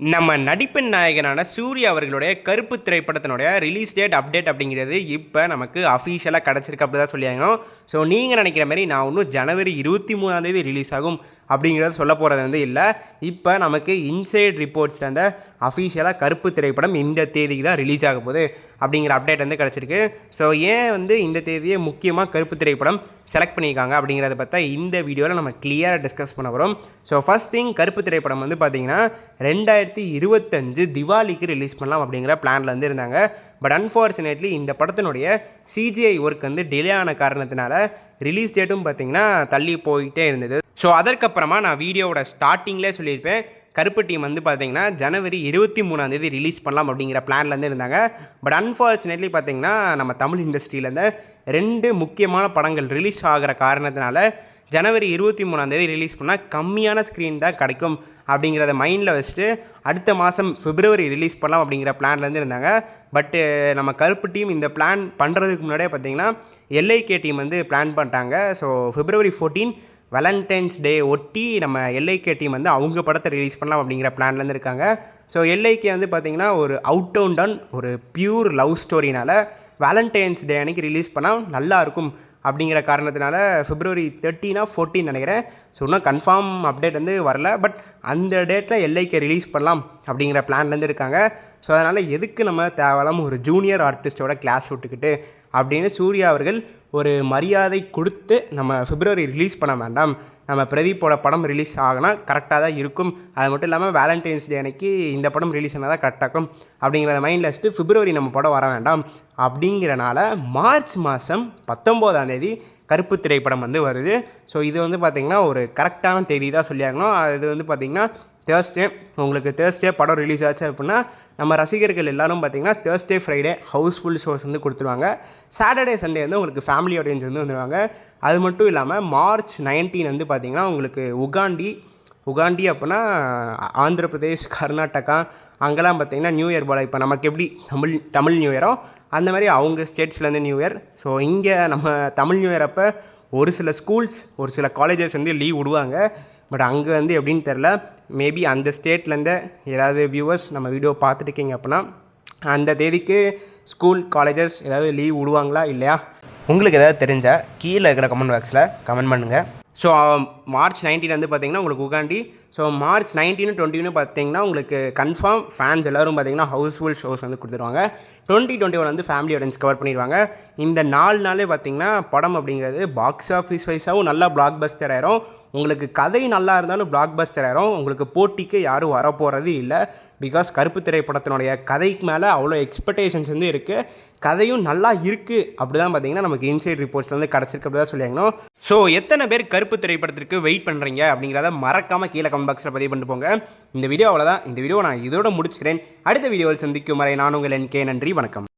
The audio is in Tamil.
நம்ம நடிப்பின் நாயகனான சூர்யா அவர்களுடைய கருப்பு திரைப்படத்தினுடைய ரிலீஸ் டேட் அப்டேட் அப்படிங்கிறது இப்போ நமக்கு அஃபீஷியலாக கிடச்சிருக்கு அப்படி தான் சொல்லியாங்க. ஸோ நீங்கள் நினைக்கிற மாதிரி நான் இன்னும் ஜனவரி 23 ரிலீஸ் ஆகும் அப்படிங்கிறத சொல்ல போகிறது வந்து இல்லை. இப்போ நமக்கு இன்சைட் ரிப்போர்ட்ஸ்லேருந்து அஃபீஷியலாக கருப்பு திரைப்படம் இந்த தேதிக்கு தான் ரிலீஸ் ஆக போகுது அப்படிங்கிற அப்டேட் வந்து கிடச்சிருக்கு. ஸோ ஏன் வந்து இந்த தேதியை முக்கியமாக கருப்பு திரைப்படம் செலக்ட் பண்ணியிருக்காங்க அப்படிங்கிறத பார்த்தா இந்த வீடியோவில் நம்ம கிளியராக டிஸ்கஸ் பண்ண வரோம். ஸோ ஃபர்ஸ்ட் திங், கருப்பு திரைப்படம் வந்து பார்த்திங்கன்னா 2025 திவாலிக்கு ரிலீஸ் பண்ணலாம் அப்படிங்கிற பிளானில் வந்து இருந்தாங்க. பட் அன்ஃபார்ச்சுனேட்லி இந்த படத்தினுடைய சிஜிஐ ஒர்க் வந்து டிலே ஆன காரணத்தினால ரிலீஸ் டேட்டும் பார்த்திங்கன்னா தள்ளி போயிட்டே இருந்தது. ஸோ அதற்கப்புறமா நான் வீடியோவோட ஸ்டார்டிங்லேயே சொல்லியிருப்பேன், கருப்பு டீம் வந்து பார்த்தீங்கன்னா ஜனவரி 23 ரிலீஸ் பண்ணலாம் அப்படிங்கிற பிளான்லேருந்து இருந்தாங்க. பட் அன்ஃபார்ச்சுனேட்லி பார்த்தீங்கன்னா நம்ம தமிழ் இண்டஸ்ட்ரியிலேருந்து 2 முக்கியமான படங்கள் ரிலீஸ் ஆகிற காரணத்தினால ஜனவரி 23 ரிலீஸ் பண்ணால் கம்மியான ஸ்க்ரீன் தான் கிடைக்கும் அப்படிங்கிறத மைண்டில் வச்சுட்டு அடுத்த மாதம் பிப்ரவரி ரிலீஸ் பண்ணலாம் அப்படிங்கிற பிளான்லேருந்து இருந்தாங்க. பட்டு நம்ம கருப்பு டீம் இந்த பிளான் பண்ணுறதுக்கு முன்னாடியே பார்த்தீங்கன்னா எல்ஐகே டீம் வந்து பிளான் பண்ணிட்டாங்க. ஸோ பிப்ரவரி 14 வேலண்டைன்ஸ் டே ஒட்டி நம்ம எல்ஐகே டீம் வந்து அவங்க படத்தை ரிலீஸ் பண்ணலாம் அப்படிங்கிற பிளான்லேருந்து இருக்காங்க. ஸோ எல்ஐகே வந்து பார்த்திங்கன்னா ஒரு அவுட் அண்ட் டன் ஒரு பியூர் லவ் ஸ்டோரினால் வேலண்டைன்ஸ் டே அன்றைக்கி ரிலீஸ் பண்ணால் நல்லாயிருக்கும் அப்படிங்கிற காரணத்தினால பிப்ரவரி 13 or 14 நினைக்கிறேன். ஸோ இன்னும் கன்ஃபார்ம் அப்டேட் வந்து வரல. பட் அந்த டேட்டில் எல்ஐகே ரிலீஸ் பண்ணலாம் அப்படிங்கிற பிளான்லேருந்து இருக்காங்க. ஸோ அதனால் எதுக்கு நம்ம தேவையில்லாமல் ஒரு ஜூனியர் ஆர்டிஸ்ட்டோட கிளாஸ் விட்டுக்கிட்டு அப்படின்னு சூர்யா அவர்கள் ஒரு மரியாதை கொடுத்து நம்ம பிப்ரவரி ரிலீஸ் பண்ண வேண்டாம், நம்ம பிரதீப்போட படம் ரிலீஸ் ஆகினா கரெக்டாக தான் இருக்கும், அது மட்டும் இல்லாமல் வேலண்டைன்ஸ் டே அன்னைக்கு இந்த படம் ரிலீஸ் ஆனால் தான் கரெக்டாக இருக்கும் அப்படிங்கிறத மைண்டில் வச்சுட்டு பிப்ரவரி நம்ம படம் வர வேண்டாம் அப்படிங்கிறனால மார்ச் மாதம் 19 கருப்பு திரைப்படம் வந்து வருது. ஸோ இது வந்து பார்த்திங்கன்னா ஒரு கரெக்டான தேதி தான் சொல்லியாகணும். இது வந்து பார்த்திங்கன்னா தேர்ஸ்டே, உங்களுக்கு தேர்ஸ்டே படம் ரிலீஸ் ஆச்சு அப்படின்னா நம்ம ரசிகர்கள் எல்லோரும் பார்த்திங்கன்னா தேர்ஸ்டே ஃப்ரைடே ஹவுஸ்ஃபுல் ஷோஸ் வந்து கொடுத்துருவாங்க. சாட்டர்டே சண்டே வந்து உங்களுக்கு ஃபேமிலி ஆடியன்ஸ் வந்து வந்துடுவாங்க. அது மட்டும் இல்லாமல் மார்ச் 19 வந்து பார்த்திங்கன்னா உங்களுக்கு உகாண்டி அப்படின்னா ஆந்திர பிரதேஷ், கர்நாடகா அங்கெல்லாம் பார்த்திங்கன்னா நியூ இயர் போல் இப்போ நமக்கு எப்படி தமிழ் நியூ இயரோ அந்த மாதிரி அவங்க ஸ்டேட்ஸ்லேருந்து நியூ இயர். ஸோ இங்கே நம்ம தமிழ் நியூ இயர் அப்போ ஒரு சில ஸ்கூல்ஸ் ஒரு சில காலேஜஸ் வந்து லீவ் விடுவாங்க. பட் அங்கே வந்து எப்படின்னு தெரில, மேபி அந்த ஸ்டேட்லேருந்து ஏதாவது வியூவர்ஸ் நம்ம வீடியோ பார்த்துட்டுருக்கீங்க அப்படின்னா அந்த தேதிக்கு ஸ்கூல் காலேஜஸ் ஏதாவது லீவ் விடுவாங்களா இல்லையா உங்களுக்கு ஏதாவது தெரிஞ்சால் கீழே இருக்கிற கமெண்ட் பாக்ஸில் கமெண்ட் பண்ணுங்கள். ஸோ மார்ச் 19 வந்து பார்த்திங்கன்னா உங்களுக்கு உகாண்டி. ஸோ மார்ச் 19, 20 பார்த்திங்கன்னா உங்களுக்கு கன்ஃபார்ம் ஃபேன்ஸ் எல்லோரும் பார்த்திங்கன்னா ஹவுஸ்ஃபுல் ஷோஸ் வந்து கொடுத்துருவாங்க. 2021 வந்து ஃபேமிலி ஆடியன்ஸ் கவர் பண்ணிடுவாங்க. இந்த 4 நாளே பார்த்திங்கன்னா படம் அப்படிங்கிறது பாக்ஸ் ஆஃபீஸ் வைஸாகவும் நல்லா பிளாக் பஸ்டர் ஆயிரும். உங்களுக்கு கதை நல்லா இருந்தாலும் பிளாக் பஸ்டர் ஆயிரும். உங்களுக்கு போட்டிக்கு யாரும் வரப்போகிறது இல்லை. பிகாஸ் கருப்பு திரைப்படத்தினுடைய கதைக்கு மேலே அவ்வளோ எக்ஸ்பெக்டேஷன்ஸ் வந்து இருக்குது. கதையும் நல்லா இருக்குது அப்படி தான் பார்த்திங்கன்னா நமக்கு இன்சைட் ரிப்போர்ட்ஸ் வந்து கிடச்சிருக்கு அப்படி தான் சொல்லியாங்கணும். ஸோ எத்தனை பேர் கருப்பு திரைப்படத்திற்கு வெயிட் பண்ணுறீங்க அப்படிங்கிறத மறக்காமல் கீழே கமெண்ட் பாக்ஸில் பதிவு பண்ணிட்டு போங்க. இந்த வீடியோ அவ்வளோதான். இந்த வீடியோ நான் இதோட முடிச்சுக்கிறேன். அடுத்த வீடியோவில் சந்திக்கும் வரை நான் உங்கள் NK. நன்றி, வணக்கம்.